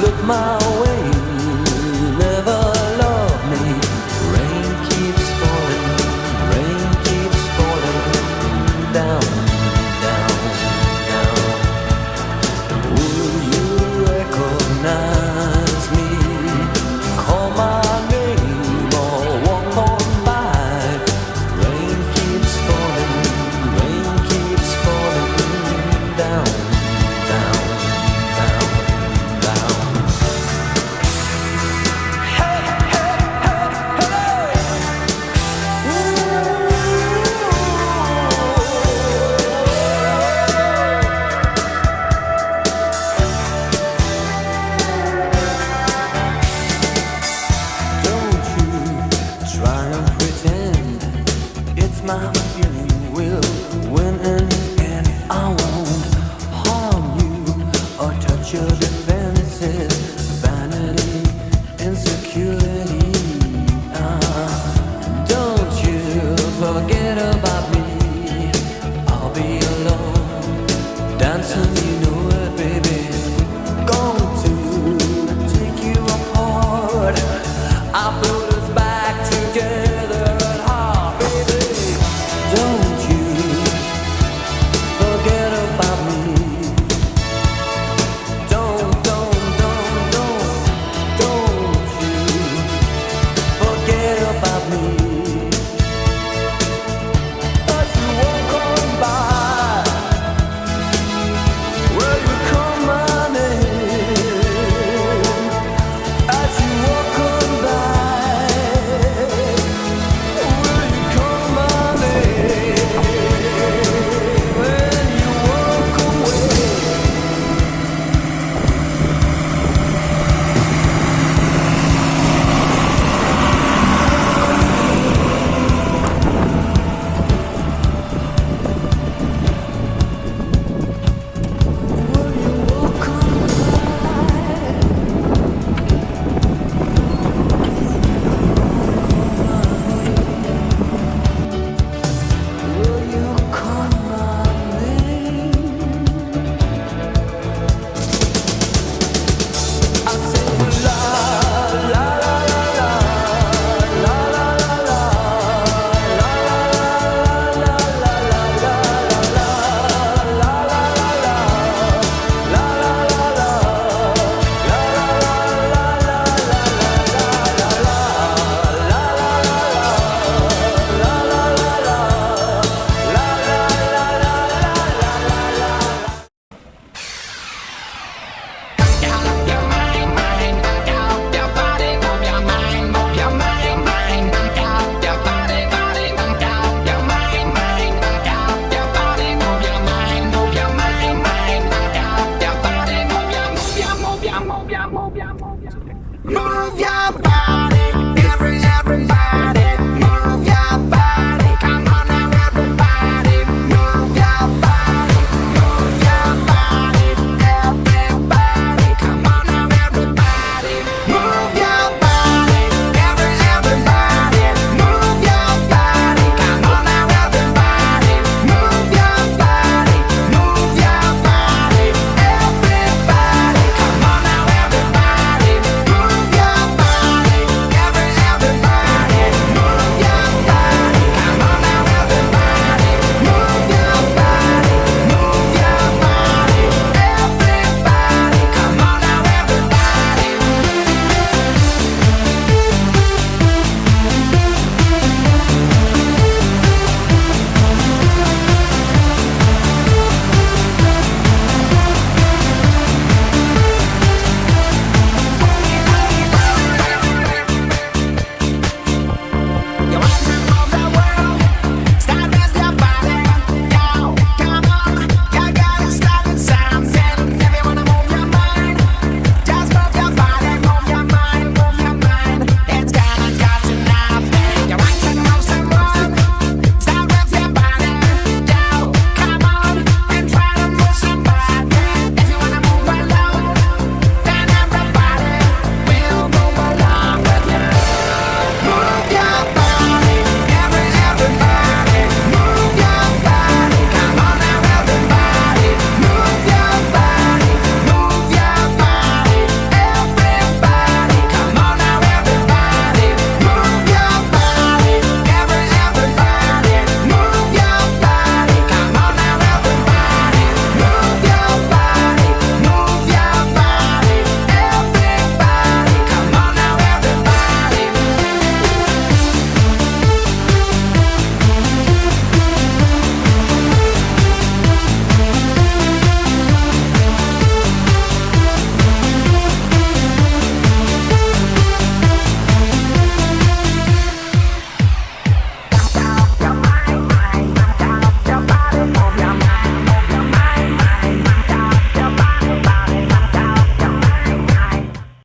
look my way, never love me. Rain keeps falling down, down, down. Will you recognize me? Call my name or walk on by. Rain keeps falling down, down, down, down. Hey, hey, hey, hey. Don't you try and pretend it's my feeling will win in the end. I won't harm you or touch your defenses, vanity, insecurity. Don't you forget about me. I'll be alone, dancing, you know it, baby. Going to take you apart. I put us back together at heart, baby. Don't you forget about me. Don't you forget about me. As you walk on by, will you call my name? As you walk on by, will you call my name? When you walk away. Will you call my name? I sing la la la la la la la la la la Move your body, everybody.